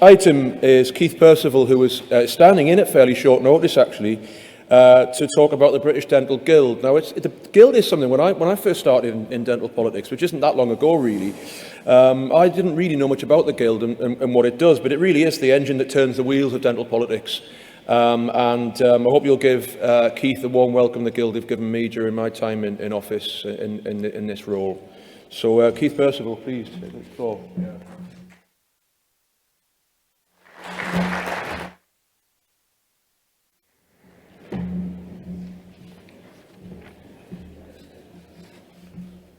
Item is Keith Percival, who was standing in at fairly short notice, actually, to talk about the British Dental Guild. Now, the Guild is something, when I first started in dental politics, which isn't that long ago, really, I didn't really know much about the Guild and what it does, but it really is the engine that turns the wheels of dental politics. I hope you'll give Keith a warm welcome the Guild have given me during my time in office in this role. So, Keith Percival, please, take the floor. Yeah.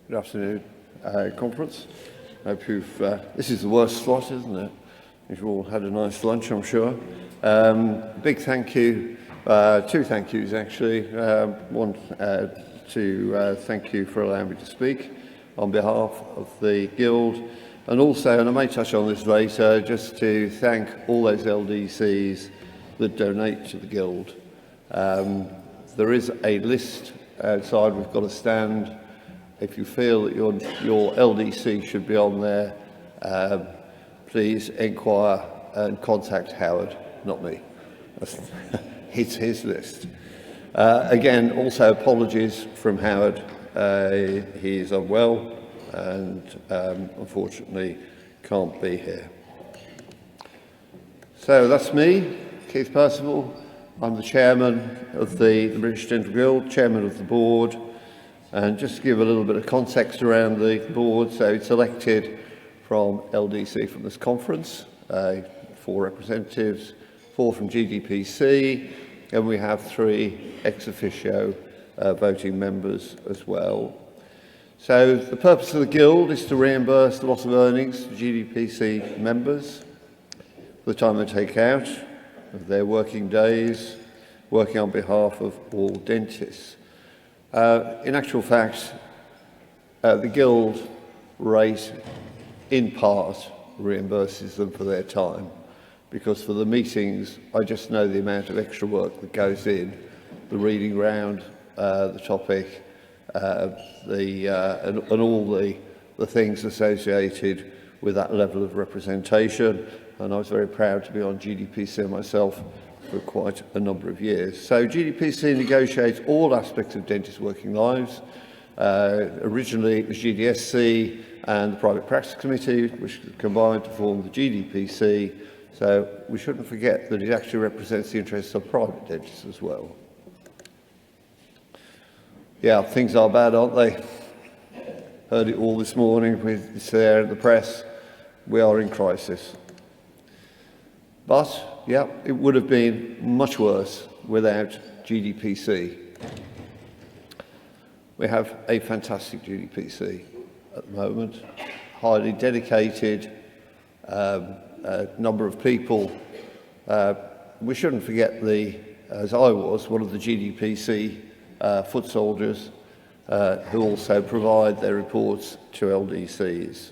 Good afternoon, conference. Hope you've, this is the worst slot, isn't it? You've all had a nice lunch, I'm sure. Big thank you, two thank yous actually. One to thank you for allowing me to speak on behalf of the Guild, and also, and I may touch on this later, just to thank all those LDCs that donate to the Guild. There is a list outside, we've got a stand. If you feel that your LDC should be on there, please inquire and contact Howard, not me. It's his list. Again, also apologies from Howard. He is unwell and unfortunately can't be here. So that's me, Keith Percival. I'm the chairman of the British Dental Guild, chairman of the board. And just to give a little bit of context around the board, so it's elected from LDC from this conference, 4 representatives, 4 from GDPC, and we have 3 ex officio voting members as well. So the purpose of the Guild is to reimburse the loss of earnings to GDPC members for the time they take out of their working days, working on behalf of all dentists. In actual fact, the Guild rate, in part, reimburses them for their time, because for the meetings, I just know the amount of extra work that goes in, the reading round, the topic, and all the things associated with that level of representation. And I was very proud to be on GDPC myself for quite a number of years. So GDPC negotiates all aspects of dentists' working lives. Originally it was GDSC and the Private Practice Committee, which combined to form the GDPC. So we shouldn't forget that it actually represents the interests of private dentists as well. Yeah, things are bad, aren't they? Heard it all this morning with there in the press. We are in crisis. But yeah, it would have been much worse without GDPC. We have a fantastic GDPC at the moment, highly dedicated, number of people. We shouldn't forget as I was, one of the GDPC foot soldiers who also provide their reports to LDCs.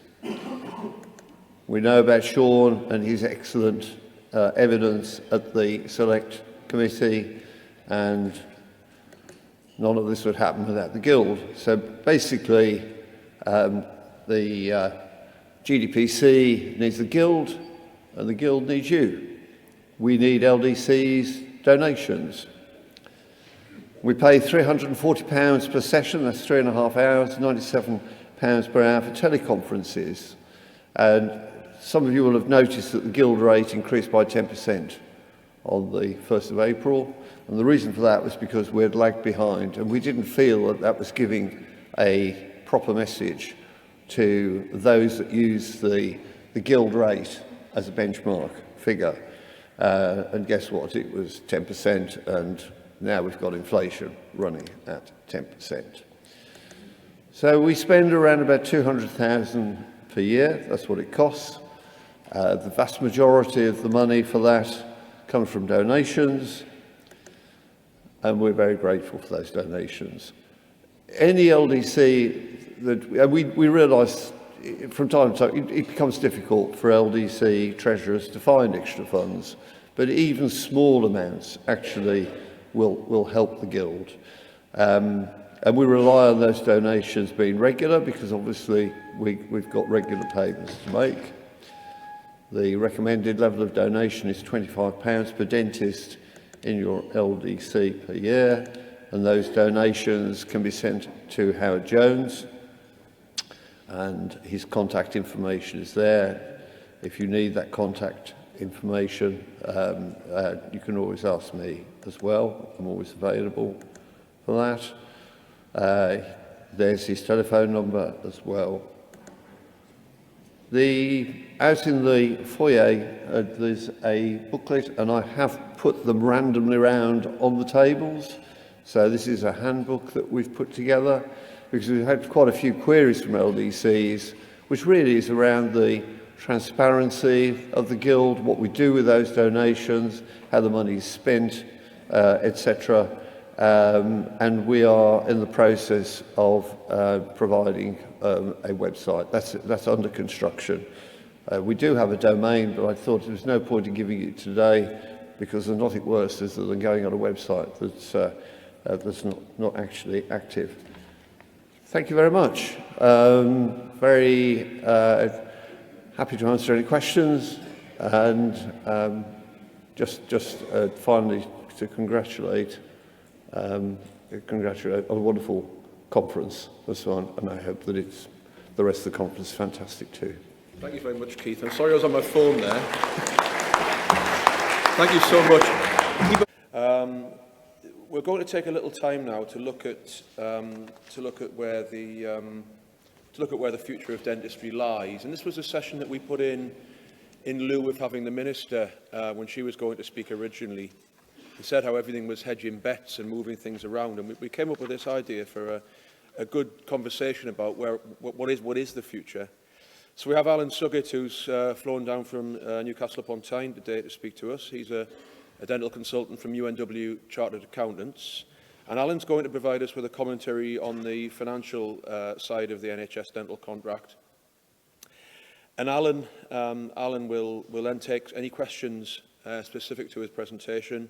We know about Sean and his excellent evidence at the Select Committee, and none of this would happen without the Guild. So basically, the GDPC needs the Guild, and the Guild needs you. We need LDC's donations. We pay £340 per session, that's 3.5 hours, £97 per hour for teleconferences. And some of you will have noticed that the Guild rate increased by 10% on the 1st of April. And the reason for that was because we had lagged behind and we didn't feel that that was giving a proper message to those that use the Guild rate as a benchmark figure. And guess what? It was 10%, and now we've got inflation running at 10%. So we spend around about £200,000 per year. That's what it costs. The vast majority of the money for that comes from donations, and we're very grateful for those donations. Any LDC that we realise from time to time it becomes difficult for LDC treasurers to find extra funds, but even small amounts actually will help the Guild. And we rely on those donations being regular, because obviously we've got regular payments to make. The recommended level of donation is £25 per dentist in your LDC per year, and those donations can be sent to Howard Jones, and his contact information is there. If you need that contact information, you can always ask me as well. I'm always available for that. There's his telephone number as well. Out in the foyer, there's a booklet, and I have put them randomly around on the tables. So this is a handbook that we've put together because we've had quite a few queries from LDCs, which really is around the transparency of the Guild, what we do with those donations, how the money is spent, etc. And we are in the process of providing a website. That's under construction. We do have a domain, but I thought there was no point in giving it today because there's nothing worse than going on a website that's not actually active. Thank you very much. Very happy to answer any questions, and just finally to congratulate on a wonderful conference and so on, and I hope that the rest of the conference is fantastic too. Thank you very much, Keith. I'm sorry I was on my phone there. Thank you so much. We're going to take a little time now to look at where the future of dentistry lies. And this was a session that we put in lieu of having the Minister when she was going to speak originally. He said how everything was hedging bets and moving things around, and we came up with this idea for a good conversation about what is the future. So we have Alan Suggett, who's flown down from Newcastle upon Tyne today to speak to us. He's a dental consultant from UNW Chartered Accountants. And Alan's going to provide us with a commentary on the financial side of the NHS dental contract. And Alan will then take any questions specific to his presentation.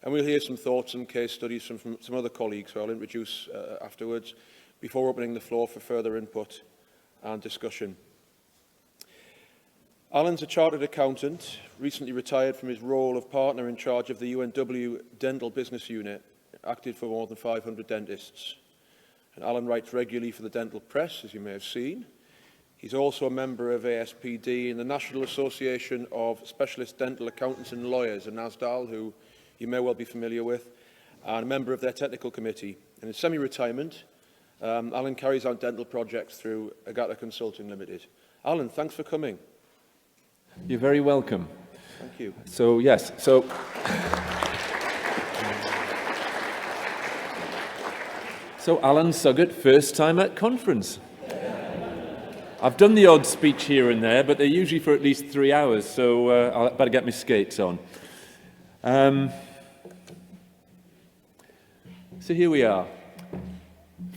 And we'll hear some thoughts and case studies from some other colleagues who I'll introduce afterwards, before opening the floor for further input and discussion. Alan's a chartered accountant, recently retired from his role of partner in charge of the UNW Dental Business Unit, acted for more than 500 dentists. And Alan writes regularly for the dental press, as you may have seen. He's also a member of ASPD and the National Association of Specialist Dental Accountants and Lawyers, a NASDAL, who you may well be familiar with, and a member of their technical committee. And in semi-retirement, Alan carries out dental projects through Agata Consulting Limited. Alan, thanks for coming. You're very welcome. Thank you. So, yes, so Alan Suggett, first time at conference. I've done the odd speech here and there, but they're usually for at least 3 hours, so I'll better get my skates on. So here we are.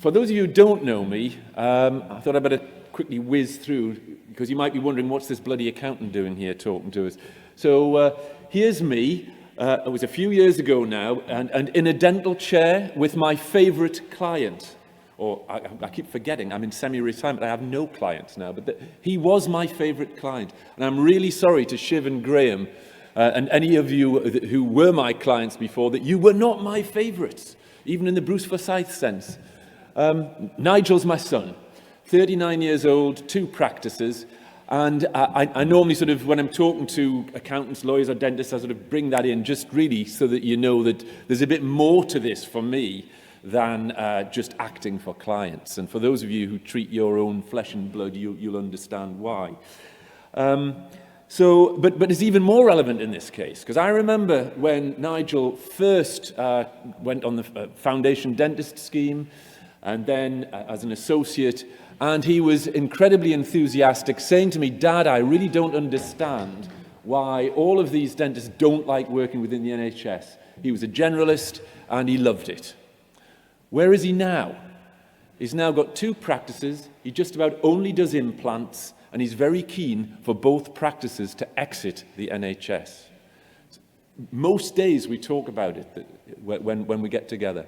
For those of you who don't know me, I thought I'd better quickly whiz through, because you might be wondering, what's this bloody accountant doing here talking to us? So here's me. It was a few years ago now, and in a dental chair with my favourite client. Or I keep forgetting, I'm in semi-retirement, I have no clients now, but he was my favourite client. And I'm really sorry to Shiv and Graham, and any of you who were my clients before, that you were not my favourites, even in the Bruce Forsyth sense. Nigel's my son, 39 years old, 2 practices, and I normally sort of, when I'm talking to accountants, lawyers or dentists, I sort of bring that in just really so that you know that there's a bit more to this for me than just acting for clients. And for those of you who treat your own flesh and blood, you'll understand why. But it's even more relevant in this case, because I remember when Nigel first went on the Foundation Dentist Scheme, and then as an associate, and he was incredibly enthusiastic, saying to me, "Dad, I really don't understand why all of these dentists don't like working within the NHS." He was a generalist, and he loved it. Where is he now? He's now got 2 practices, he just about only does implants, and he's very keen for both practices to exit the NHS. Most days we talk about it when we get together.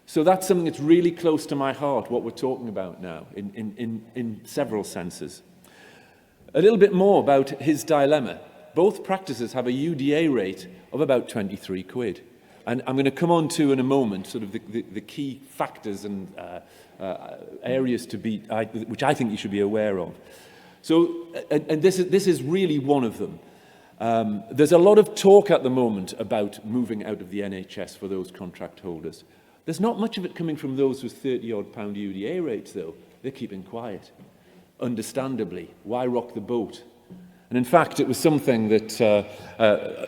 So that's something that's really close to my heart, what we're talking about now, in several senses. A little bit more about his dilemma. Both practices have a UDA rate of about 23 quid. And I'm going to come on to in a moment sort of the key factors and areas to be, which I think you should be aware of. So, and this is really one of them. There's a lot of talk at the moment about moving out of the NHS for those contract holders. There's not much of it coming from those with £30-odd UDA rates, though. They're keeping quiet. Understandably. Why rock the boat? And in fact, it was something that,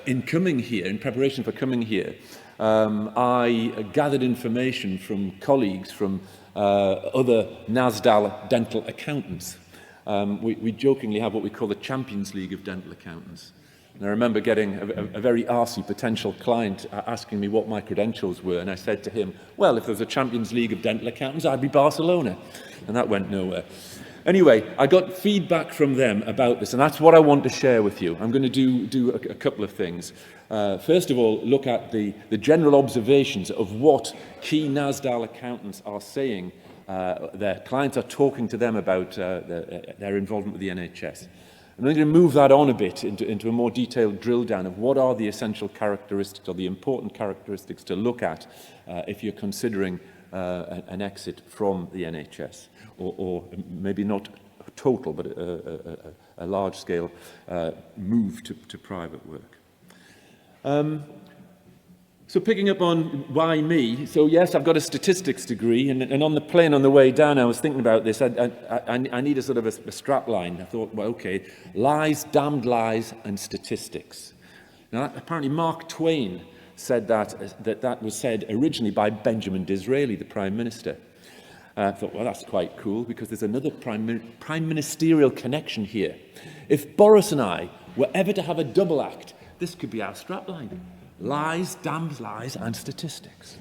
in coming here, in preparation for coming here, I gathered information from colleagues from other NASDAL dental accountants. We jokingly have what we call the Champions League of dental accountants. And I remember getting a very arsey potential client asking me what my credentials were, and I said to him, well, if there's a Champions League of dental accountants, I'd be Barcelona. And that went nowhere. Anyway, I got feedback from them about this, and that's what I want to share with you. I'm going to do a couple of things. First of all, look at the general observations of what key NASDAL accountants are saying. Their clients are talking to them about their involvement with the NHS. I'm going to move that on a bit into a more detailed drill down of what are the essential characteristics or the important characteristics to look at if you're considering an exit from the NHS, or maybe not total, but a large-scale move to private work. So picking up on why me, so yes, I've got a statistics degree, and on the plane on the way down, I was thinking about this. I need a sort of a strap line. I thought, well, okay, lies, damned lies, and statistics. Now, apparently Mark Twain said that was said originally by Benjamin Disraeli, the Prime Minister. I thought, well, that's quite cool, because there's another prime ministerial connection here. If Boris and I were ever to have a double act, this could be our strapline. Lies, damned lies, and statistics.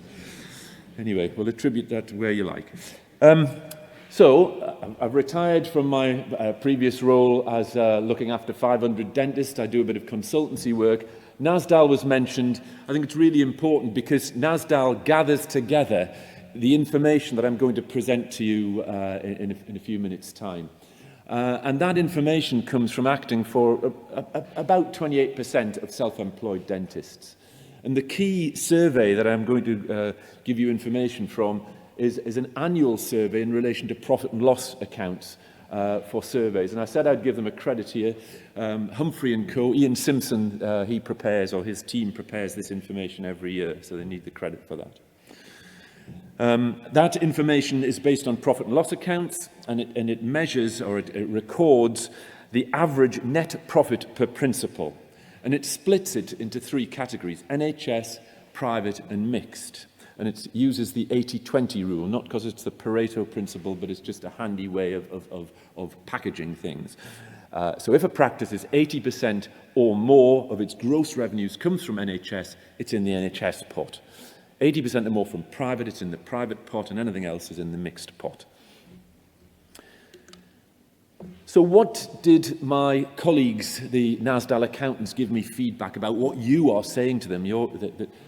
Anyway, we'll attribute that to where you like. So, I've retired from my previous role as looking after 500 dentists. I do a bit of consultancy work. NASDAL was mentioned. I think it's really important because NASDAL gathers together the information that I'm going to present to you in a few minutes' time. And that information comes from acting for about 28% of self-employed dentists. And the key survey that I'm going to give you information from is an annual survey in relation to profit and loss accounts for surveys. And I said I'd give them a credit here. Humphrey & Co., Ian Simpson, he prepares, or his team prepares this information every year, so they need the credit for that. That information is based on profit and loss accounts, and it measures, or it records, the average net profit per principal. And it splits it into three categories: NHS, private, and mixed. And it uses the 80-20 rule, not because it's the Pareto principle, but it's just a handy way of packaging things. So if a practice is 80% or more of its gross revenues comes from NHS, it's in the NHS pot. 80% or more from private, it's in the private pot, and anything else is in the mixed pot. So what did my colleagues, the NASDAL accountants, give me feedback about what you are saying to them,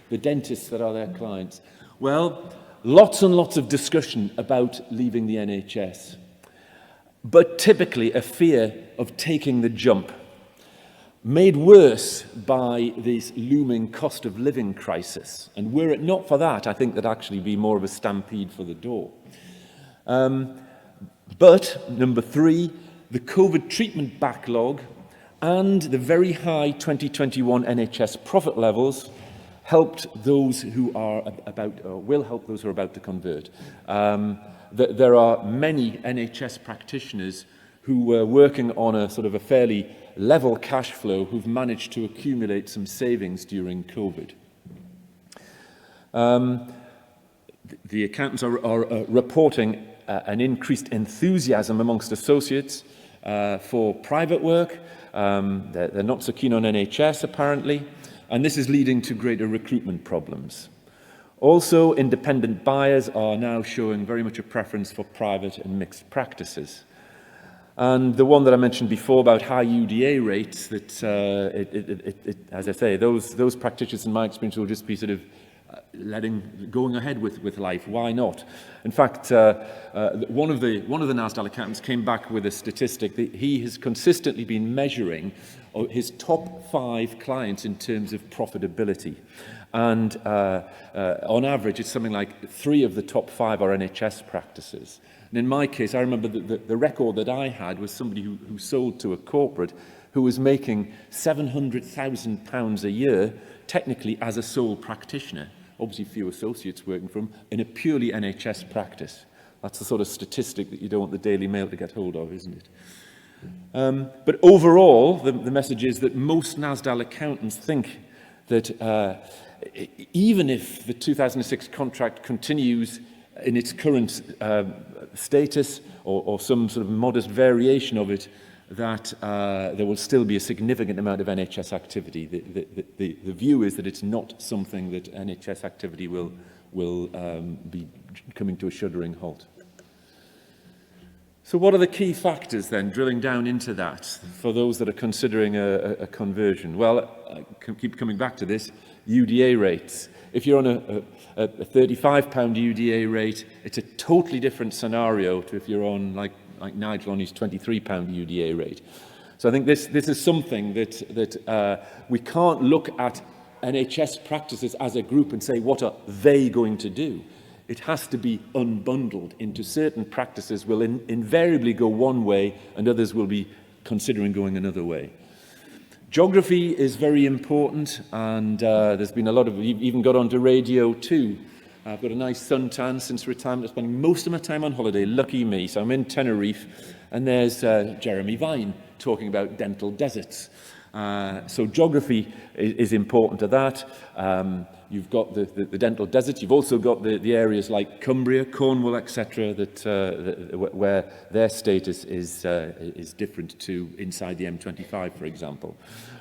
the dentists that are their clients? Well, lots and lots of discussion about leaving the NHS, but typically a fear of taking the jump, made worse by this looming cost of living crisis. And were it not for that, I think there'd actually be more of a stampede for the door. But, number three, the COVID treatment backlog and the very high 2021 NHS profit levels helped those who are will help those who are about to convert. There are many NHS practitioners who were working on a sort of a fairly level cash flow who've managed to accumulate some savings during COVID. The accountants are reporting an increased enthusiasm amongst associates for private work. They're not so keen on NHS, apparently, and this is leading to greater recruitment problems. Also, independent buyers are now showing very much a preference for private and mixed practices. And the one that I mentioned before about high UDA rates, that, as I say, those practitioners, in my experience, will just be sort of going ahead with life. Why not? In fact, one of the NASDAQ accountants came back with a statistic that he has consistently been measuring his top 5 clients in terms of profitability. And on average, it's something like 3 of the top 5 are NHS practices. And in my case, I remember the record that I had was somebody who sold to a corporate who was making £700,000 a year, technically as a sole practitioner, obviously few associates working for him, in a purely NHS practice. That's the sort of statistic that you don't want the Daily Mail to get hold of, isn't it? But overall, the message is that most NASDAQ accountants think that even if the 2006 contract continues in its current status or some sort of modest variation of it, that there will still be a significant amount of NHS activity. The view is that it's not something that NHS activity will be coming to a shuddering halt. So what are the key factors then, drilling down into that, for those that are considering a conversion? Well, I keep coming back to this, UDA rates. If you're on a £35 UDA rate, it's a totally different scenario to if you're on, like Nigel on his £23 UDA rate. So I think this is something that we can't look at NHS practices as a group and say, what are they going to do? It has to be unbundled into certain practices will invariably go one way and others will be considering going another way. Geography is very important, and there's been a lot of, we've even got onto radio too. I've got a nice suntan since retirement. I'm spending most of my time on holiday, lucky me. So I'm in Tenerife, and there's Jeremy Vine talking about dental deserts. So geography is important to that. You've got the dental deserts. You've also got the areas like Cumbria, Cornwall, etc., where their status is different to inside the M25, for example.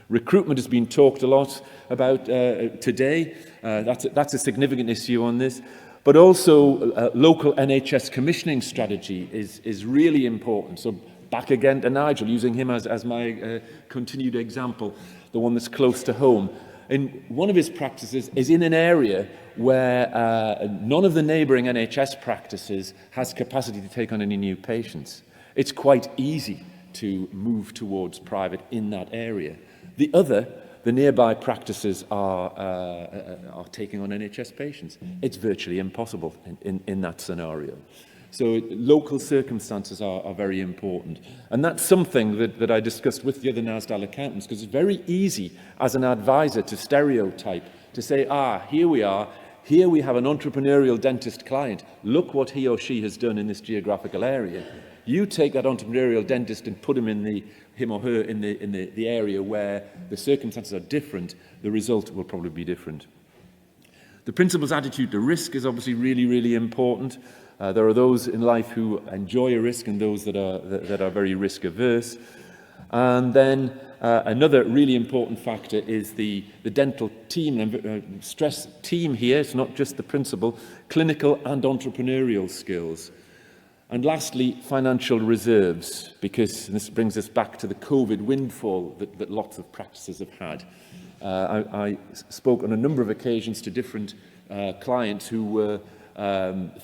Recruitment has been talked a lot about today. That's a significant issue on this. But also local NHS commissioning strategy is really important. So back again to Nigel, using him as my continued example, the one that's close to home. And one of his practices is in an area where none of the neighbouring NHS practices has capacity to take on any new patients. It's quite easy to move towards private in that area. The nearby practices are taking on NHS patients. It's virtually impossible in that scenario. So local circumstances are very important. And that's something that I discussed with the other NASDAQ accountants, because it's very easy as an advisor to stereotype, to say, here we are, here we have an entrepreneurial dentist client, look what he or she has done in this geographical area. You take that entrepreneurial dentist and put him or her in the area where the circumstances are different, the result will probably be different. The principal's attitude to risk is obviously really, really important. There are those in life who enjoy a risk and those that are very risk averse. And then another really important factor is the dental team, and stress team here, it's not just the principal, clinical and entrepreneurial skills. And lastly, financial reserves, because this brings us back to the COVID windfall that lots of practices have had. I spoke on a number of occasions to different clients who were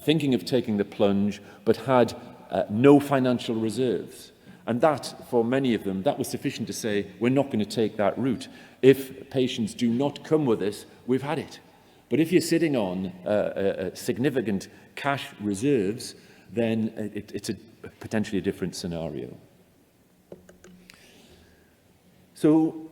thinking of taking the plunge, but had no financial reserves. And that, for many of them, that was sufficient to say, we're not going to take that route. If patients do not come with us, we've had it. But if you're sitting on significant cash reserves, then it's potentially a different scenario. So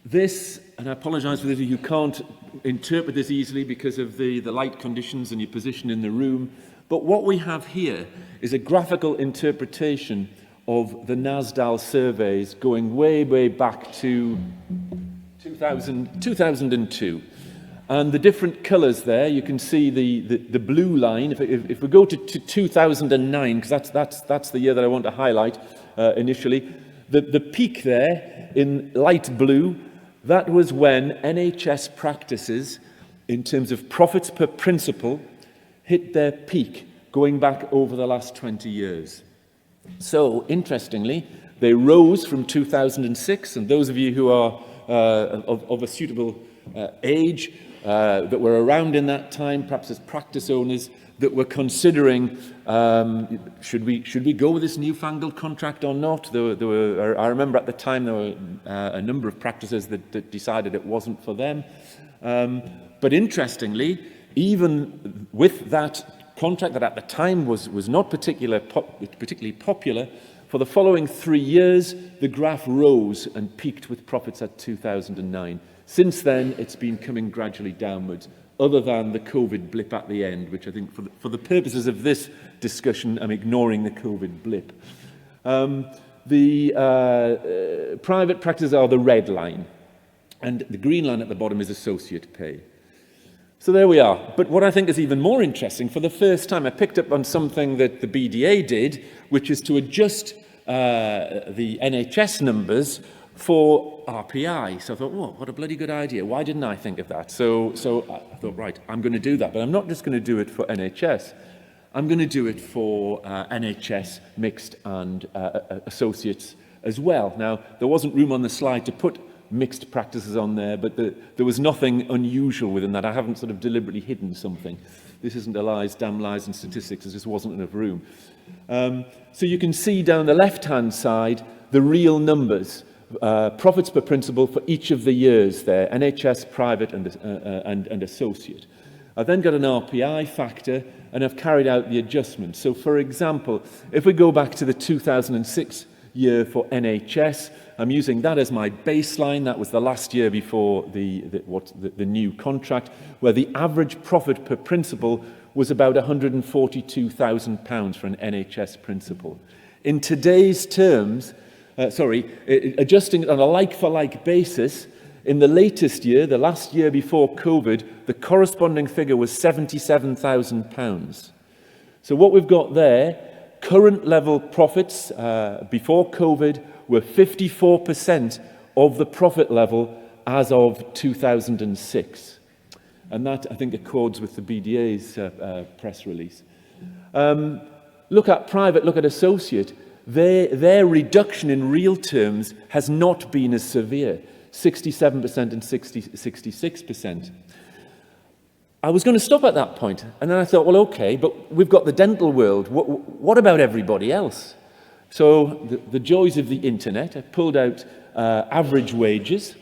this, and I apologise for those of you who can't interpret this easily because of the light conditions and your position in the room, but what we have here is a graphical interpretation of the NASDAQ surveys going way, way back to 2002. And the different colours there, you can see the blue line. If we go to 2009, because that's the year that I want to highlight initially, the peak there in light blue, that was when NHS practices, in terms of profits per principal, hit their peak, going back over the last 20 years. So, interestingly, they rose from 2006, and those of you who are of a suitable age that were around in that time, perhaps as practice owners, that were considering, should we go with this newfangled contract or not? I remember at the time there were a number of practices that decided it wasn't for them. But interestingly, even with that contract that at the time was not particularly popular, for the following 3 years, the graph rose and peaked with profits at 2009. Since then, it's been coming gradually downwards, other than the COVID blip at the end, which I think for the purposes of this discussion, I'm ignoring the COVID blip. The private practices are the red line, and the green line at the bottom is associate pay. So there we are. But what I think is even more interesting, for the first time I picked up on something that the BDA did, which is to adjust the NHS numbers for RPI. So I thought, whoa, what a bloody good idea. Why didn't I think of that? So I thought, right, I'm going to do that. But I'm not just going to do it for NHS. I'm going to do it for NHS, mixed and associates as well. Now, there wasn't room on the slide to put mixed practices on there, but there was nothing unusual within that. I haven't sort of deliberately hidden something. This isn't a lies, damn lies and statistics. There just wasn't enough room. So you can see down the left-hand side the real numbers, profits per principal for each of the years there, NHS, private and associate. I've then got an RPI factor and I've carried out the adjustment. So for example, if we go back to the 2006 year for NHS, I'm using that as my baseline. That was the last year before the new contract, where the average profit per principal was about £142,000 for an NHS principal. In today's terms, adjusting it on a like-for-like basis, in the latest year, the last year before COVID, the corresponding figure was £77,000. So what we've got there, current level profits before COVID were 54% of the profit level as of 2006. And that, I think, accords with the BDA's press release. Look at private, look at associate. Their reduction in real terms has not been as severe, 67% and 66%. I was going to stop at that point, and then I thought, well, okay, but we've got the dental world. What about everybody else? So the joys of the internet, I pulled out average wages,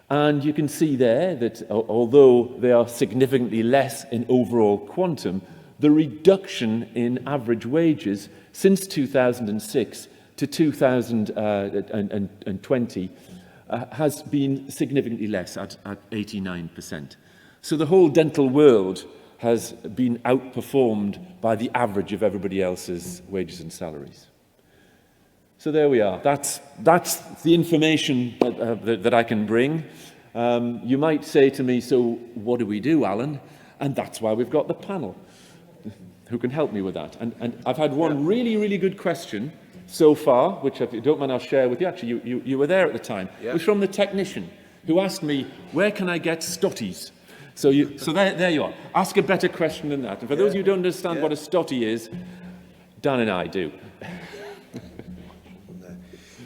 and you can see there that although they are significantly less in overall quantum, the reduction in average wages since 2006 to 2020 has been significantly less at 89%. So the whole dental world has been outperformed by the average of everybody else's wages and salaries. So there we are. That's the information that I can bring. You might say to me, so what do we do, Alan? And that's why we've got the panel who can help me with that. And I've had one really, really good question so far, which if you don't mind I'll share with you. Actually, you were there at the time. Yeah. It was from the technician who asked me, where can I get stotties? So there you are. Ask a better question than that. And for those of you who don't understand what a stotty is, Dan and I do.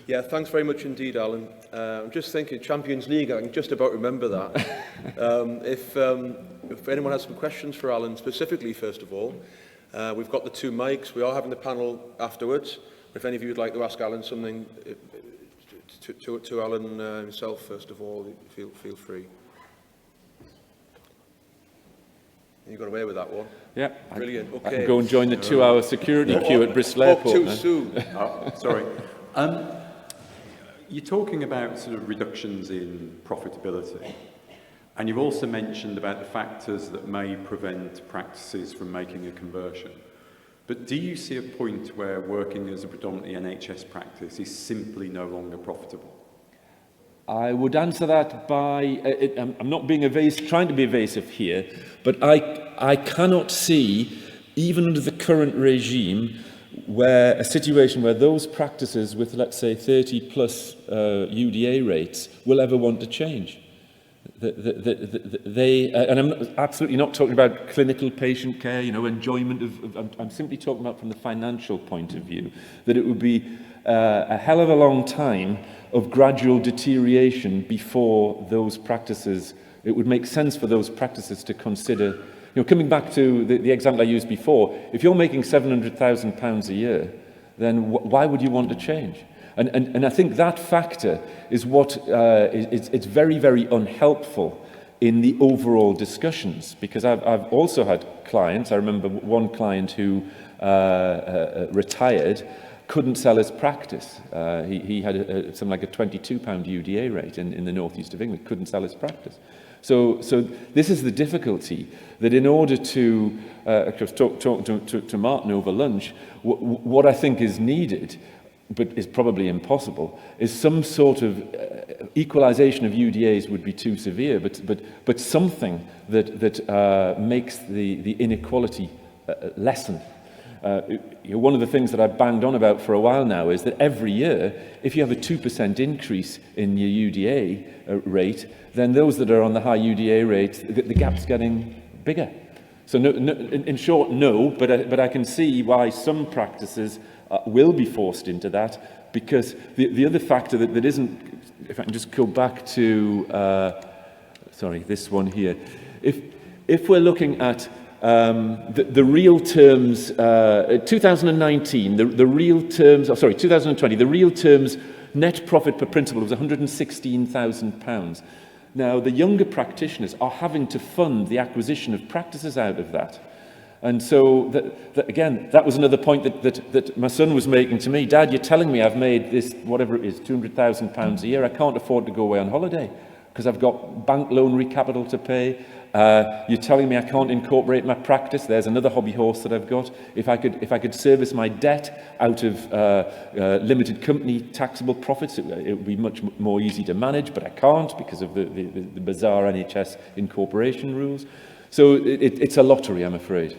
Yeah, thanks very much indeed, Alan. I'm just thinking Champions League, I can just about remember that. If anyone has some questions for Alan specifically, first of all, we've got the two mics. We are having the panel afterwards. If any of you would like to ask Alan something, to Alan himself, first of all, feel free. You got away with that one. Yeah. Brilliant. Okay. I can go and join the 2-hour security queue at Bristol Airport. Too soon. Oh, sorry. You're talking about sort of reductions in profitability, and you've also mentioned about the factors that may prevent practices from making a conversion. But do you see a point where working as a predominantly NHS practice is simply no longer profitable? I would answer that by, I'm not being trying to be evasive here, but I cannot see, even under the current regime, where a situation where those practices with, let's say, 30 plus UDA rates will ever want to change. And I'm absolutely not talking about clinical patient care, enjoyment I'm simply talking about from the financial point of view, that it would be a hell of a long time of gradual deterioration before those practices it would make sense for those practices to consider, coming back to the example I used before, if you're making £700,000 a year, then why would you want to change? And I think that factor is what it's very, very unhelpful in the overall discussions, because I've also had clients, I remember one client who retired, couldn't sell his practice. He had something like a £22 UDA rate in the northeast of England, couldn't sell his practice. So this is the difficulty, that in order to, I was talking to Martin over lunch, what I think is needed, but is probably impossible, is some sort of equalisation of UDAs would be too severe, but something that makes the inequality lessen. One of the things that I've banged on about for a while now is that every year, if you have a 2% increase in your UDA rate, then those that are on the high UDA rate, the gap's getting bigger. So no, in short, no, but I can see why some practices will be forced into that, because the other factor that isn't, if I can just go back to, sorry, this one here. If we're looking at the real terms, 2019, the real terms, 2020, the real terms net profit per principal was £116,000. Now, the younger practitioners are having to fund the acquisition of practices out of that. And so, again, that was another point that my son was making to me. Dad, you're telling me I've made this, whatever it is, £200,000 a year. I can't afford to go away on holiday because I've got bank loan recapital to pay. You're telling me I can't incorporate my practice. There's another hobby horse that I've got. If I could service my debt out of limited company taxable profits, it would be much more easy to manage, but I can't because of the bizarre NHS incorporation rules. So it's a lottery, I'm afraid.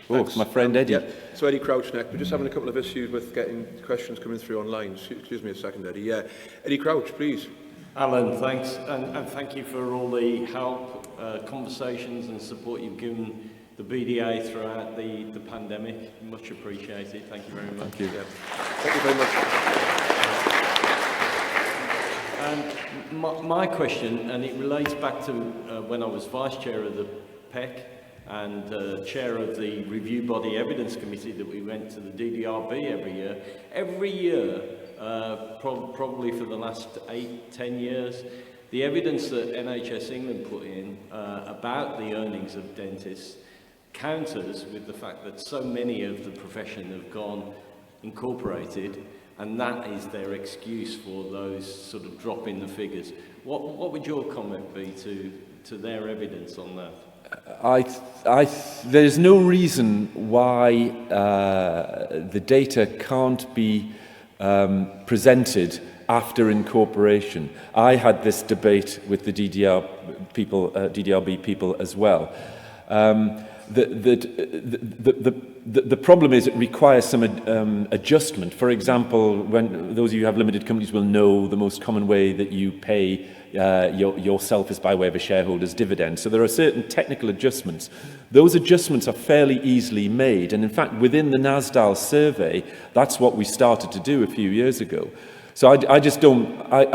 Oh, it's my friend Eddie. Yeah. So Eddie Crouch next. We're just having a couple of issues with getting questions coming through online. Excuse me a second, Eddie. Yeah. Eddie Crouch, please. Alan, thanks, and thank you for all the help, conversations and support you've given the BDA throughout the pandemic. Much appreciated. Thank you very much. Thank you. Yeah. Thank you very much. And my question, and it relates back to when I was Vice Chair of the PEC and Chair of the Review Body Evidence Committee that we went to the DDRB every year. Every year, probably for the last 8-10 years, the evidence that NHS England put in about the earnings of dentists counters with the fact that so many of the profession have gone incorporated, and that is their excuse for those sort of drop in the figures. What would your comment be to their evidence on that? There's no reason why the data can't be presented after incorporation. I had this debate with the DDRB people as well. The problem is it requires some adjustment. For example, when those of you who have limited companies will know the most common way that you pay yourself is by way of a shareholder's dividend. So there are certain technical adjustments. Those adjustments are fairly easily made. And in fact, within the NASDAL survey, that's what we started to do a few years ago. So I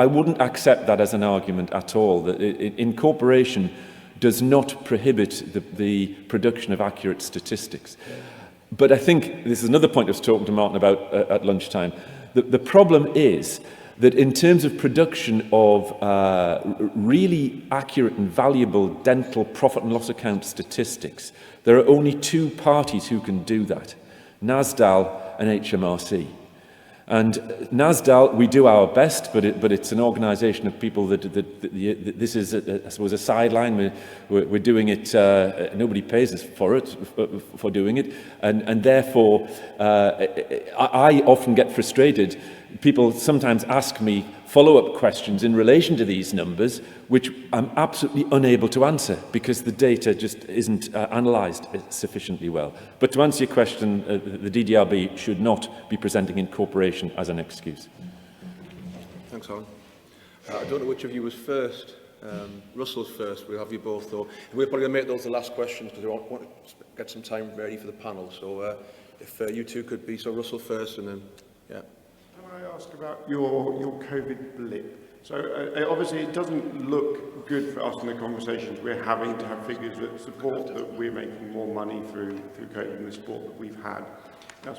wouldn't accept that as an argument at all. That incorporation does not prohibit the production of accurate statistics. But I think this is another point I was talking to Martin about at lunchtime. The problem is that in terms of production of really accurate and valuable dental profit and loss account statistics, there are only two parties who can do that, NASDAL and HMRC. And NASDAL, we do our best, but it's an organisation of people that this is, I suppose, a sideline. We're doing it. Nobody pays us for it, for doing it, and therefore, I often get frustrated. People sometimes ask me follow-up questions in relation to these numbers, which I'm absolutely unable to answer because the data just isn't analysed sufficiently well. But to answer your question, the DDRB should not be presenting incorporation as an excuse. Thanks, Alan. I don't know which of you was first. Russell's first. We'll have you both, though. We're probably going to make those the last questions because we want to get some time ready for the panel. So if you two could be, so Russell first and then, yeah. Can I ask about your COVID blip? So obviously it doesn't look good for us in the conversations we're having to have figures that support that we're making more money through COVID and the support that we've had. Now,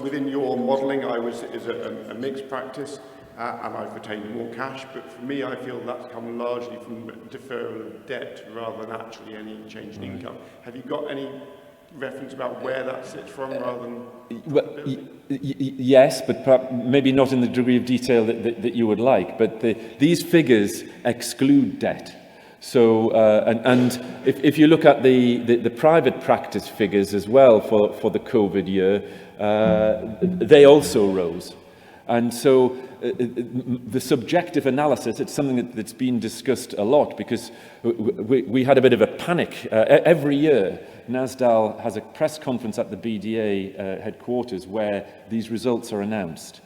within your modelling, is a mixed practice, and I've retained more cash, but for me, I feel that's come largely from deferral of debt rather than actually any change in income. Have you got any reference about where that sits from rather than... Yes, but perhaps maybe not in the degree of detail that you would like, but these figures exclude debt. So, and if you look at the private practice figures as well for the COVID year, they also rose. And so the subjective analysis, it's something that's been discussed a lot because we had a bit of a panic. Every year, NASDAL has a press conference at the BDA headquarters where these results are announced.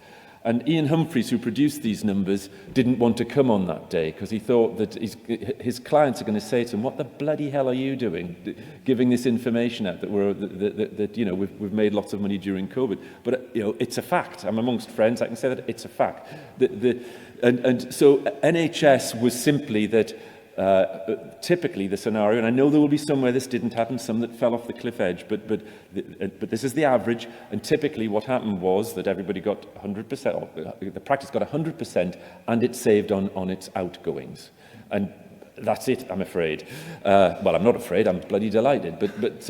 And Ian Humphreys, who produced these numbers, didn't want to come on that day because he thought that his clients are going to say to him, "What the bloody hell are you doing, giving this information out that you know we've made lots of money during COVID?" But you know, it's a fact. I'm amongst friends. I can say that it's a fact. And so NHS was simply that. Typically the scenario, and I know there will be some where this didn't happen, some that fell off the cliff edge, but this is the average, and typically what happened was that everybody got 100%, or the practice got 100%, and it saved on its outgoings. And that's it, I'm afraid. Well, I'm not afraid, I'm bloody delighted, but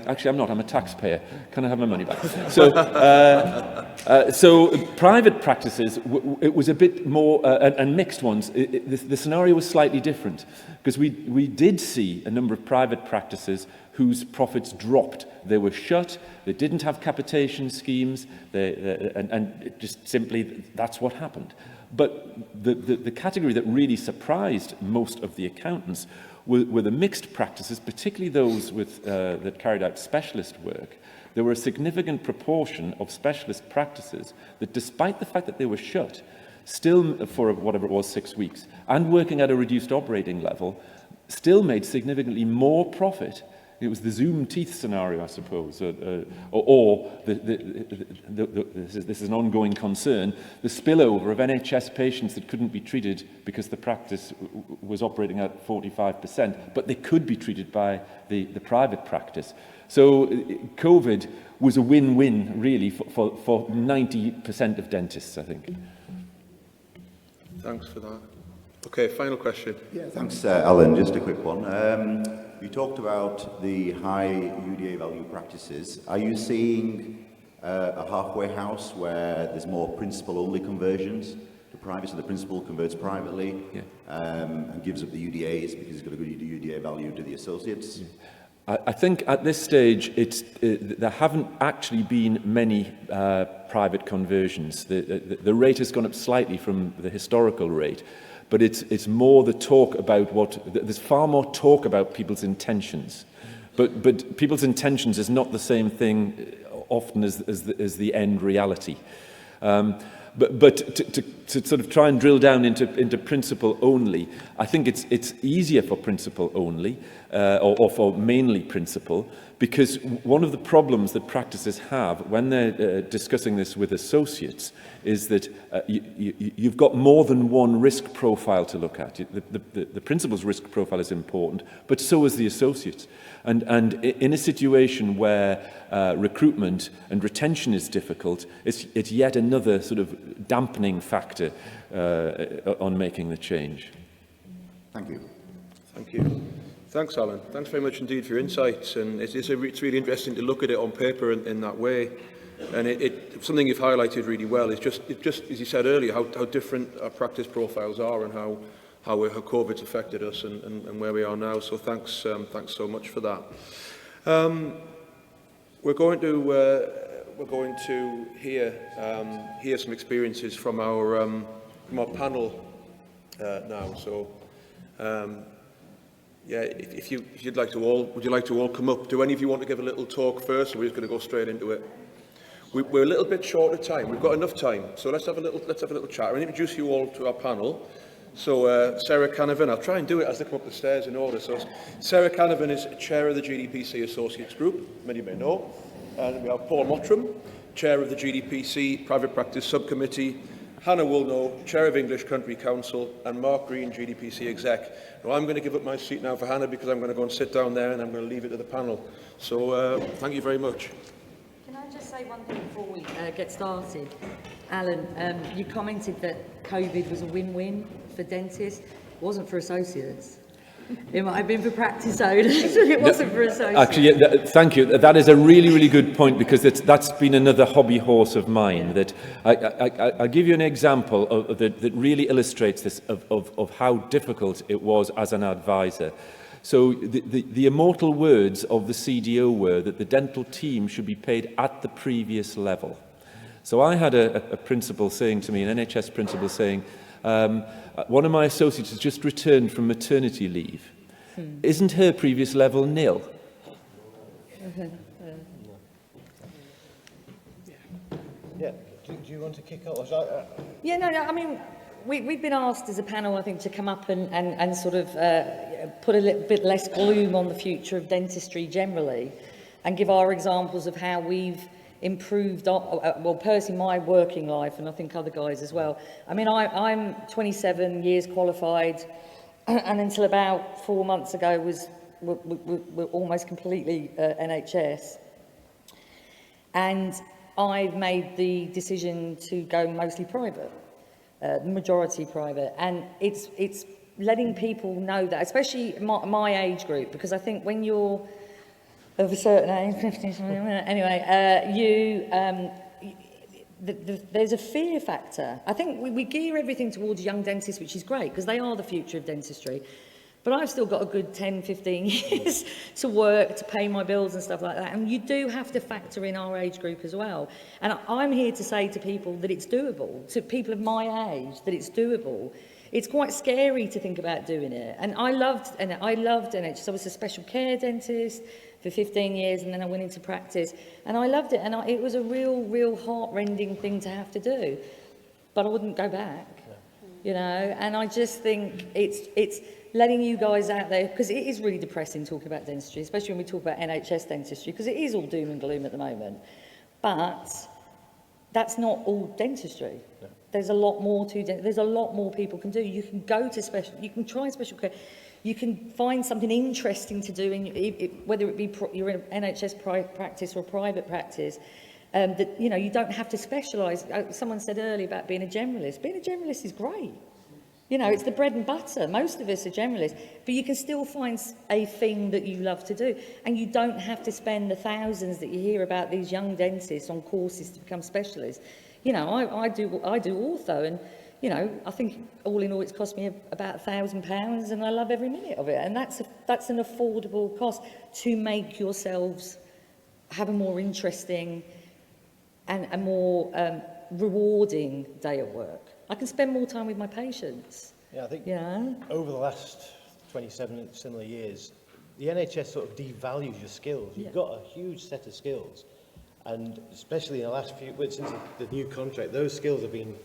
actually I'm not, I'm a taxpayer. Can I have my money back? So private practices, it was a bit more, and mixed ones, the scenario was slightly different, because we did see a number of private practices whose profits dropped. They were shut, they didn't have capitation schemes, and just simply, that's what happened. But the category that really surprised most of the accountants were the mixed practices, particularly those that carried out specialist work. There were a significant proportion of specialist practices that, despite the fact that they were shut, still for whatever it was, 6 weeks, and working at a reduced operating level, still made significantly more profit. It was the Zoom teeth scenario, I suppose, or this is an ongoing concern, the spillover of NHS patients that couldn't be treated because the practice was operating at 45%, but they could be treated by the private practice. So COVID was a win-win, really, for 90% of dentists, I think. Thanks for that. Okay, final question. Yeah, thanks, Alan. Just a quick one. You talked about the high UDA value practices. Are you seeing a halfway house where there's more principal-only conversions to private, so the principal converts privately and gives up the UDAs because he's got a good UDA value to the associates? Yeah. I think at this stage, there haven't actually been many private conversions. The rate has gone up slightly from the historical rate. But it's more the talk about there's far more talk about people's intentions. But people's intentions is not the same thing often as the end reality. But to sort of try and drill down into principle only, I think it's easier for principle only, or for mainly principle, because one of the problems that practices have when they're discussing this with associates is that you've got more than one risk profile to look at. The principal's risk profile is important, but so is the associates. And in a situation where recruitment and retention is difficult, it's yet another sort of dampening factor on making the change. Thank you. Thank you. Thanks, Alan. Thanks very much indeed for your insights. And it's really interesting to look at it on paper in that way. And something you've highlighted really well is just as you said earlier, how different our practice profiles are and how COVID's affected us and where we are now. So thanks so much for that. We're going to hear some experiences from our panel now. So yeah, if you'd like to would you like to all come up? Do any of you want to give a little talk first, or we're just going to go straight into it? We're a little bit short of time. We've got enough time, so let's have a little chat. I'll introduce you all to our panel. So Sarah Canavan, I'll try and do it as they come up the stairs in order. So Sarah Canavan is Chair of the GDPC Associates Group, many may know. And we have Paul Mottram, Chair of the GDPC Private Practice Subcommittee, Hannah will know, Chair of English Country Council, and Mark Green, GDPC Exec. Now, I'm going to give up my seat now for Hannah because I'm going to go and sit down there and I'm going to leave it to the panel. So thank you very much. Can I just say one thing before we get started? Alan, you commented that COVID was a win-win for dentists. It wasn't for associates. It might have been for practice owners, but it wasn't for associates. Actually, thank you. That is a really, really good point, because that's been another hobby horse of mine. That I'll give you an example that really illustrates this of how difficult it was as an advisor. So the immortal words of the CDO were that the dental team should be paid at the previous level. So I had a principal saying to me, an NHS principal saying, one of my associates has just returned from maternity leave. Isn't her previous level nil? Yeah. Do you want to kick off? Yeah, no, I mean, we've been asked as a panel, I think, to come up and sort of put a little bit less gloom on the future of dentistry generally and give our examples of how we've improved, well, personally, my working life, and I think other guys as well. I mean, I'm 27 years qualified, and until about 4 months ago we're almost completely NHS. And I've made the decision to go mostly private, majority private, and it's letting people know that, especially my age group, because I think when you're of a certain age, 50, anyway, there's a fear factor. I think we gear everything towards young dentists, which is great, because they are the future of dentistry. But I've still got a good 10, 15 years to work, to pay my bills and stuff like that. And you do have to factor in our age group as well. And I'm here to say to people that it's doable, to people of my age, that it's doable. It's quite scary to think about doing it. And I loved NHS. I was a special care dentist for 15 years, and then I went into practice. And I loved it. And it was a real heart-rending thing to have to do. But I wouldn't go back, you know. And I just think it's letting you guys out there, because it is really depressing talking about dentistry, especially when we talk about NHS dentistry, because it is all doom and gloom at the moment. But that's not all dentistry. No. There's a lot more to there's a lot more people can do. You can go to you can try special care. You can find something interesting to do, whether it be you're in an NHS practice or private practice. That, you know, you don't have to specialise. Someone said earlier about being a generalist. Being a generalist is great. You know, it's the bread and butter. Most of us are generalists, but you can still find a thing that you love to do, and you don't have to spend the thousands that you hear about these young dentists on courses to become specialists. You know, I do ortho, and you know, I think all in all it's cost me about £1,000, and I love every minute of it. And that's an affordable cost to make yourselves have a more interesting and a more rewarding day at work. I can spend more time with my patients. Yeah, I think Yeah. over the last 27 similar years, the NHS sort of devalues your skills. You've got a huge set of skills, and especially in the last few, since the new contract, those skills have been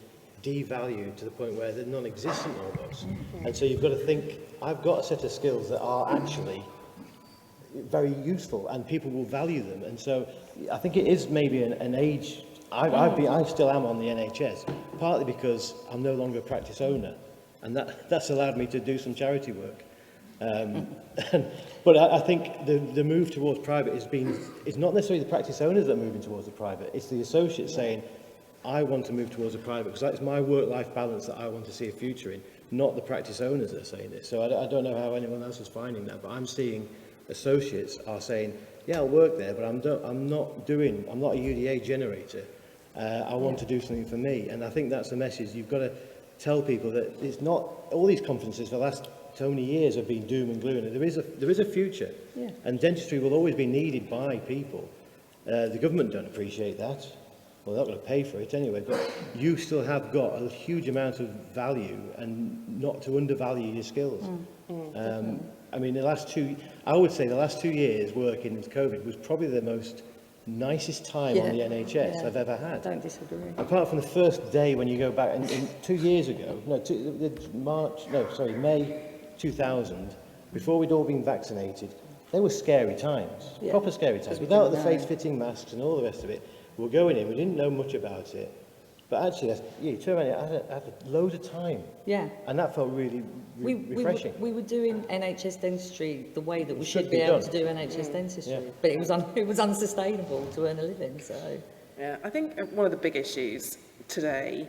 devalued to the point where they're non-existent almost. And so you've got to think, I've got a set of skills that are actually very useful, and people will value them. And so I think it is maybe an age. I still am on the NHS, partly because I'm no longer a practice owner, and that's allowed me to do some charity work. But I think the move towards private is not necessarily the practice owners that are moving towards the private, it's the associates saying, I want to move towards the private, because that's my work-life balance that I want to see a future in, not the practice owners that are saying this. So I don't know how anyone else is finding that, but I'm seeing associates are saying, yeah, I'll work there, but I'm not a UDA generator. I want to do something for me. And I think that's the message. You've got to tell people that it's not, all these conferences for the last so many years have been doom and gloom. And there is a future. Yeah. And dentistry will always be needed by people. The government don't appreciate that. Well, they're not going to pay for it anyway, but you still have got a huge amount of value, and not to undervalue your skills. I mean, I would say the last 2 years working with COVID was probably the most nicest time on the NHS I've ever had. I don't disagree. Apart from the first day when you go back, and 2 years ago, May 2000, before we'd all been vaccinated, they were scary times, proper scary times, without the face-fitting masks and all the rest of it. We were going in, we didn't know much about it, But actually, you turn around, I had loads of time. Yeah. And that felt really refreshing. We were doing NHS dentistry the way that we should be be able done. to do NHS dentistry, Yeah. but it was unsustainable to earn a living. So Yeah, I think one of the big issues today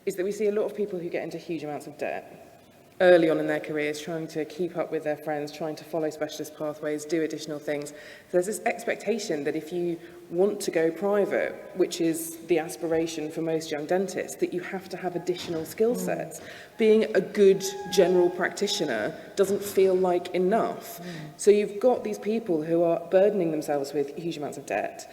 is that we see a lot of people who get into huge amounts of debt early on in their careers, trying to keep up with their friends, trying to follow specialist pathways, do additional things. There's this expectation that if you want to go private, which is the aspiration for most young dentists, that you have to have additional skill sets. Being a good general practitioner doesn't feel like enough. So you've got these people who are burdening themselves with huge amounts of debt.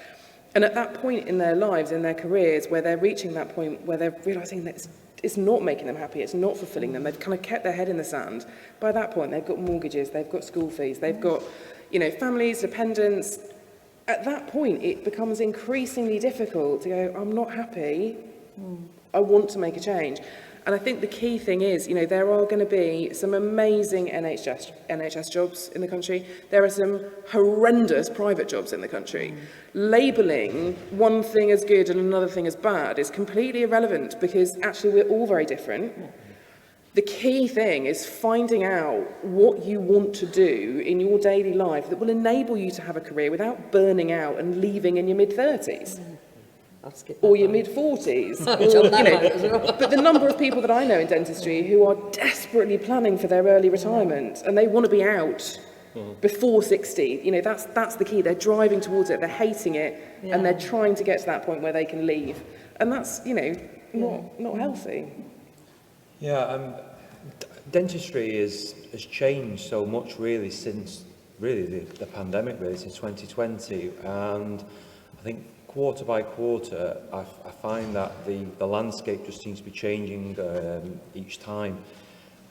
And at that point in their lives, in their careers, where they're reaching that point where they're realising that it's not making them happy, it's not fulfilling them, they've kind of kept their head in the sand. By that point, they've got mortgages, they've got school fees, they've got, families, dependents. At that point, it becomes increasingly difficult to go, I'm not happy, I want to make a change. And I think the key thing is, there are going to be some amazing NHS jobs in the country. There are some horrendous private jobs in the country. Labelling one thing as good and another thing as bad is completely irrelevant because actually we're all very different. The key thing is finding out what you want to do in your daily life that will enable you to have a career without burning out and leaving in your mid-30s. Or your mid-40s. But the number of people that I know in dentistry who are desperately planning for their early retirement and they want to be out before 60, that's the key. They're driving towards it, they're hating it, and they're trying to get to that point where they can leave. And that's, not healthy. Yeah, dentistry has changed so much really since the pandemic, really, since 2020. And I think quarter by quarter, I find that the landscape just seems to be changing each time.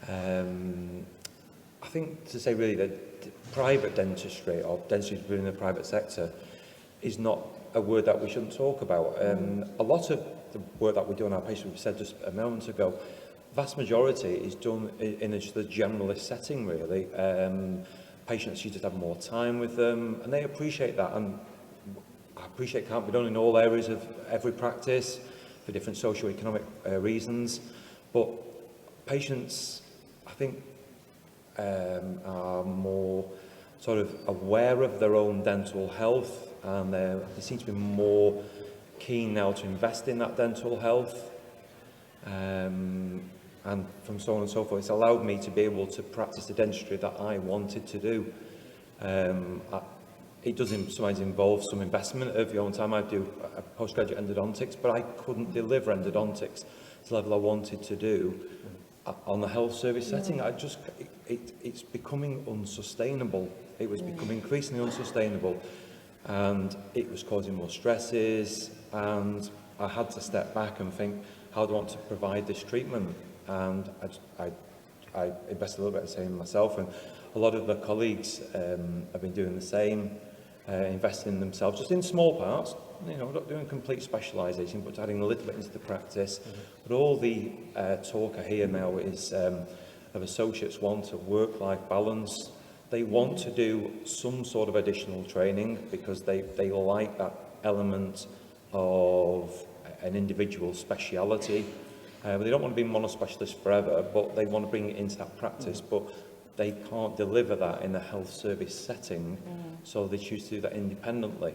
I think to say really that private dentistry or dentistry within the private sector is not a word that we shouldn't talk about. A lot of the work that we do on our patients, we said just a moment ago, vast majority is done in a generalist setting really. Patients, you just have more time with them and they appreciate that. And I appreciate it can't be done in all areas of every practice for different socio-economic reasons, but patients, I think, are more sort of aware of their own dental health and they seem to be more keen now to invest in that dental health. And from so on and so forth, it's allowed me to be able to practice the dentistry that I wanted to do. It does sometimes involve some investment of your own time. I do a postgraduate endodontics, but I couldn't deliver endodontics to the level I wanted to do on the health service setting. It's becoming unsustainable. It was becoming increasingly unsustainable, and it was causing more stresses, and I had to step back and think, how do I want to provide this treatment? And I invested a little bit of the same myself, and a lot of the colleagues have been doing the same, investing in themselves, just in small parts, not doing complete specialisation, but adding a little bit into the practice. But all the talk I hear now is of associates want a work-life balance. They want to do some sort of additional training because they like that element of an individual speciality. They don't want to be monospecialist forever, but they want to bring it into that practice, but they can't deliver that in a health service setting, so they choose to do that independently.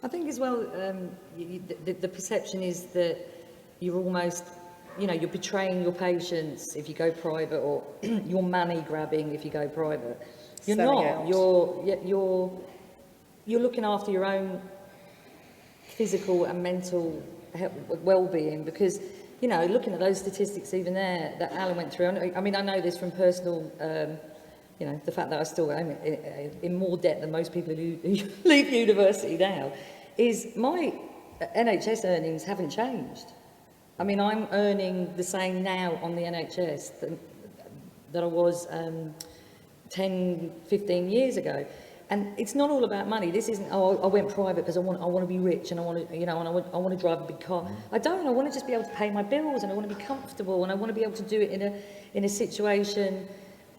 I think as well, the perception is that you're almost, you're betraying your patients if you go private, or you're money grabbing if you go private. You're Selling not. out. You're looking after your own physical and mental well-being, because looking at those statistics even there that Alan went through, I mean, I know this from personal, the fact that I still am in more debt than most people who leave university now, is my NHS earnings haven't changed. I mean, I'm earning the same now on the NHS that I was 10, 15 years ago. And it's not all about money. This isn't, I went private because I want to be rich and I want to, I want to drive a big car. I don't. I want to just be able to pay my bills and I want to be comfortable and I want to be able to do it in a situation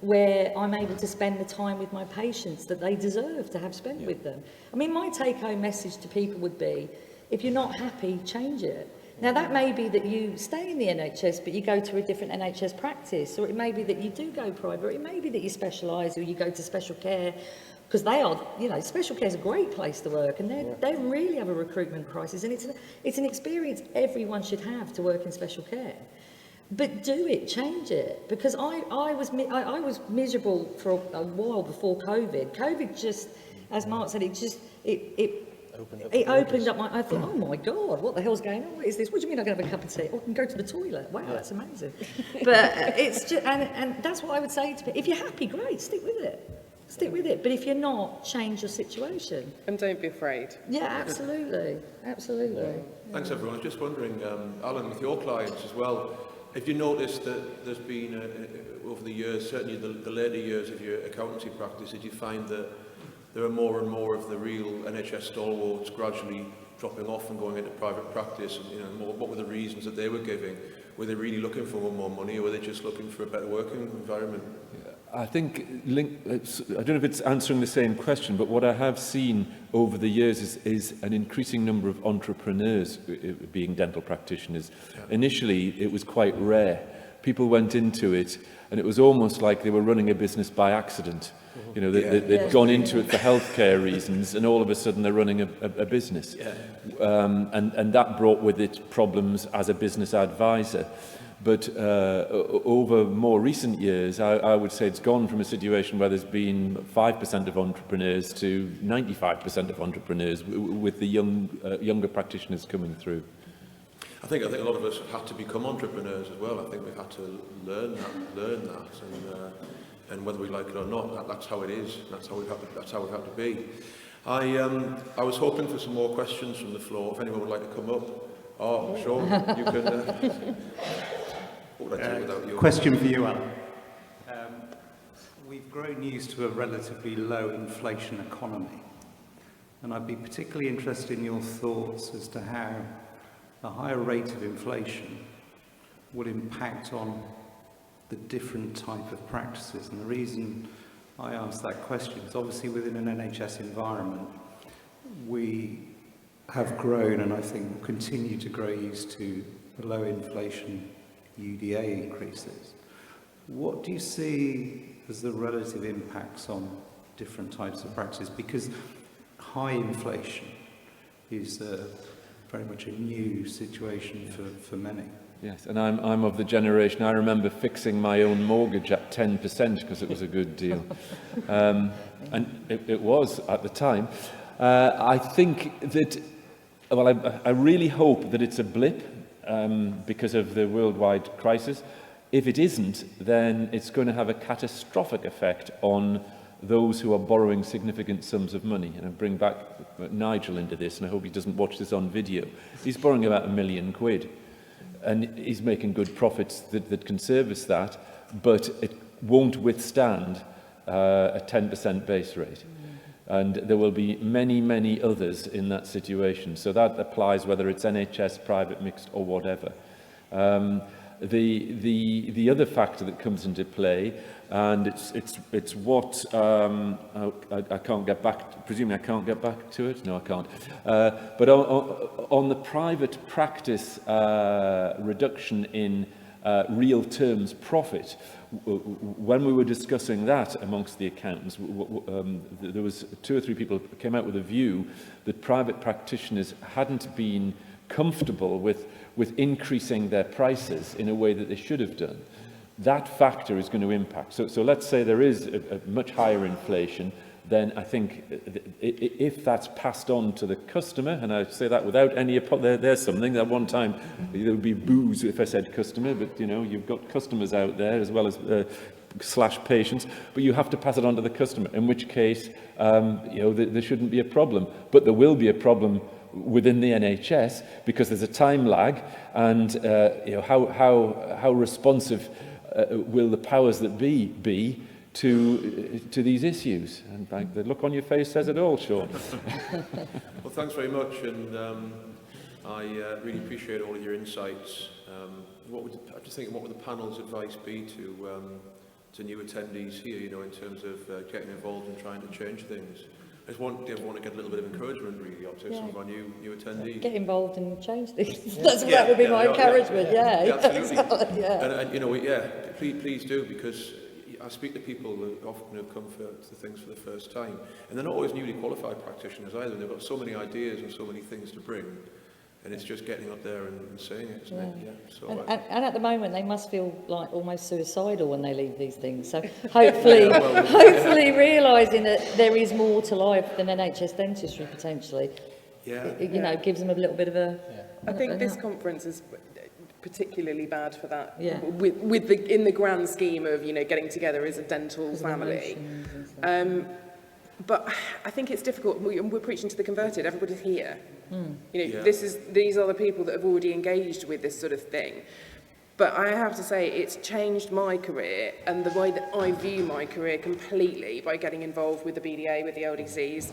where I'm able to spend the time with my patients that they deserve to have spent with them. I mean, my take-home message to people would be, if you're not happy, change it. Now, that may be that you stay in the NHS, but you go to a different NHS practice, or it may be that you do go private, or it may be that you specialise, or you go to special care, because they are, you know, special care is a great place to work, and they really have a recruitment crisis, and it's an experience everyone should have to work in special care. But do it, change it, because I was miserable for a while before COVID. COVID just, as Mark said, it opened up my, I thought, oh my God, what the hell's going on? What is this? What do you mean I can have a cup of tea? Oh, I can go to the toilet. Wow, that's amazing. But it's just, and that's what I would say to people. If you're happy, great, stick with it. Stick with it. But if you're not, change your situation. And don't be afraid. Yeah, absolutely. Absolutely. Thanks, everyone. I was just wondering, Alan, with your clients as well, have you noticed that there's been, over the years, certainly the later years of your accountancy practice, did you find that there are more and more of the real NHS stalwarts gradually dropping off and going into private practice? And, you know, what were the reasons that they were giving? Were they really looking for more money, or were they just looking for a better working environment? I think, I don't know if it's answering the same question, but what I have seen over the years is an increasing number of entrepreneurs being dental practitioners. Yeah. Initially, it was quite rare. People went into it, and it was almost like they were running a business by accident. You know, they'd gone into it for healthcare reasons, and all of a sudden they're running a business. Yeah. And that brought with it problems as a business advisor. But over more recent years, I would say it's gone from a situation where there's been 5% of entrepreneurs to 95% of entrepreneurs, with the younger practitioners coming through. I think a lot of us have had to become entrepreneurs as well. I think we've had to learn that, and whether we like it or not, that's how it is. That's how we've had to be. I was hoping for some more questions from the floor. If anyone would like to come up, sure, you can. What would I do without you? Question for you, Alan. We've grown used to a relatively low inflation economy, and I'd be particularly interested in your thoughts as to how a higher rate of inflation would impact on the different type of practices. And the reason I ask that question is obviously within an NHS environment, we have grown, and I think will continue to grow, used to the low inflation UDA increases. What do you see as the relative impacts on different types of practices? Because high inflation is very much a new situation for many. Yes, and I'm of the generation, I remember fixing my own mortgage at 10% because it was a good deal. And it was at the time. I think that, well, I really hope that it's a blip because of the worldwide crisis. If it isn't, then it's going to have a catastrophic effect on those who are borrowing significant sums of money. And I bring back Nigel into this, and I hope he doesn't watch this on video. He's borrowing about £1 million, and he's making good profits that can service that, but it won't withstand a 10% base rate. And there will be many, many others in that situation. So that applies whether it's NHS, private, mixed, or whatever. The other factor that comes into play, and it's what I can't get back. Presumably, I can't get back to it. No, I can't. But on the private practice reduction in real terms profit, when we were discussing that amongst the accountants, there was 2 or 3 people who came out with a view that private practitioners hadn't been comfortable with increasing their prices in a way that they should have done. That factor is going to impact. So let's say there is a much higher inflation, then I think if that's passed on to the customer, and I say that without any, there's something, at one time there would be boos if I said customer, but you know, you've got customers out there as well as / patients, but you have to pass it on to the customer, in which case, you know, there shouldn't be a problem, but there will be a problem within the NHS because there's a time lag, and you know, how responsive will the powers that be to these issues? And the look on your face says it all, Sean. Well, thanks very much, and I really appreciate all of your insights. I'm just thinking, what would the panel's advice be to new attendees here, you know, in terms of getting involved and trying to change things? I just want to get a little bit of encouragement, really, up to some of our new attendees. Get involved and change things. That would be my encouragement, absolutely. yeah. And you know, please do, because I speak to people that often have come to things for the first time, and they're not always newly qualified practitioners either. They've got so many ideas and so many things to bring, and it's just getting up there and saying it, isn't it? Yeah. So and at the moment, they must feel like almost suicidal when they leave these things. So hopefully, hopefully realising that there is more to life than NHS dentistry potentially. Yeah. You know, gives them a little bit of a. I think this conference is particularly bad for that. Yeah. With the in the grand scheme of getting together as a dental family. But I think it's difficult. We're preaching to the converted. Everybody's here. These are the people that have already engaged with this sort of thing. But I have to say, it's changed my career and the way that I view my career completely by getting involved with the BDA, with the LDCs,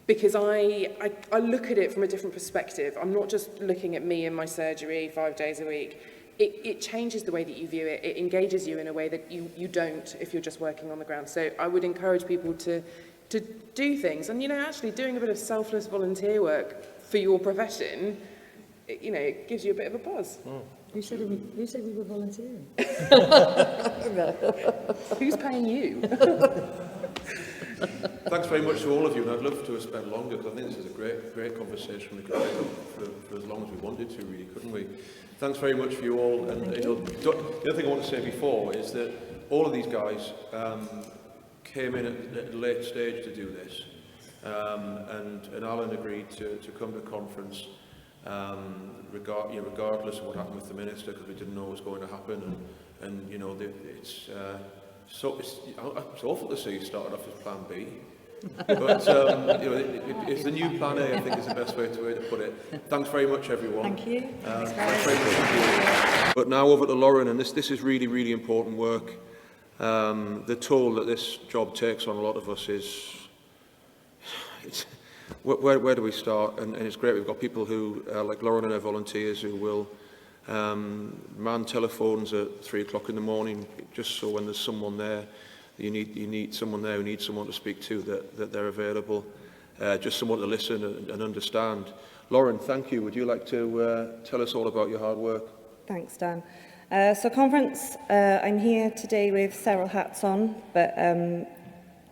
because I look at it from a different perspective. I'm not just looking at me and my surgery 5 days a week. It changes the way that you view it. It engages you in a way that you don't if you're just working on the ground. So I would encourage people to do things. And, actually doing a bit of selfless volunteer work for your profession, it gives you a bit of a buzz. Who said we were volunteering? Who's paying you? Thanks very much to all of you, and I'd love to have spent longer, because I think this is a great conversation. We could take up for as long as we wanted to, really, couldn't we? Thanks very much for you all. And the other thing I want to say before is that all of these guys came in at a late stage to do this, and Alan agreed to come to the conference regardless of what happened with the minister, because we didn't know what was going to happen, and it's awful to see you started off as Plan B, but it's the new Plan A. I think is the best way to put it. Thanks very much, everyone. Thank you. Thanks very much. But now over to Lauren, and this is really, really important work. The toll that this job takes on a lot of us is, where do we start? And it's great we've got people who, like Lauren and her volunteers, who will man telephones at 3 o'clock in the morning, just so when there's someone there, you need someone there who needs someone to speak to, that they're available, just someone to listen and understand. Lauren, thank you. Would you like to tell us all about your hard work? Thanks, Dan. So conference, I'm here today with several hats on, but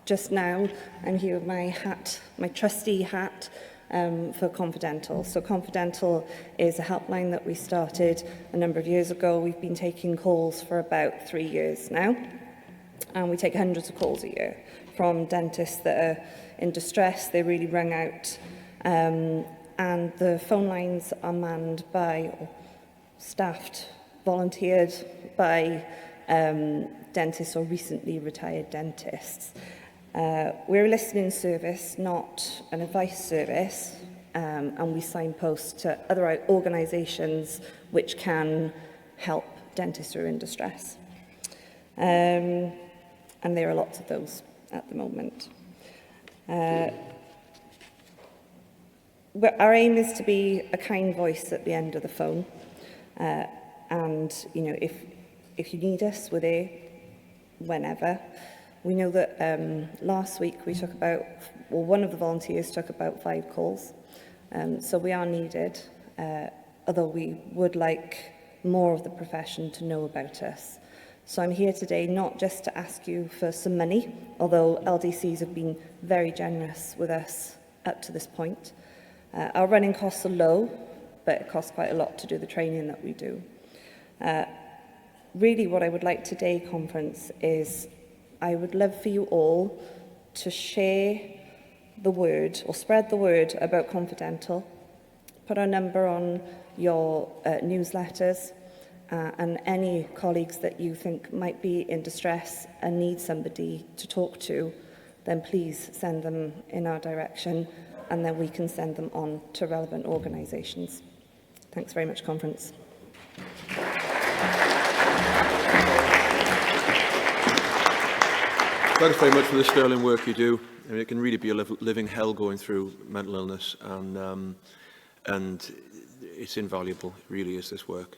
just now I'm here with my trustee hat for Confidential. So Confidential is a helpline that we started a number of years ago. We've been taking calls for about 3 years now, and we take hundreds of calls a year from dentists that are in distress. They really rung out, and the phone lines are manned by, or staffed, volunteered by dentists or recently retired dentists. We're a listening service, not an advice service, and we signpost to other organisations which can help dentists who are in distress. And there are lots of those at the moment. Our aim is to be a kind voice at the end of the phone. And, if you need us, we're there whenever. We know that last week we took one of the volunteers took about 5 calls. So we are needed, although we would like more of the profession to know about us. So I'm here today not just to ask you for some money, although LDCs have been very generous with us up to this point. Our running costs are low, but it costs quite a lot to do the training that we do. Really what I would like today, conference, is I would love for you all to share the word or spread the word about Confidential. Put our number on your newsletters, and any colleagues that you think might be in distress and need somebody to talk to, then please send them in our direction, and then we can send them on to relevant organisations. Thanks very much, conference. Thanks very much for the sterling work you do. I mean, it can really be a living hell going through mental illness, and it's invaluable, it really is, this work.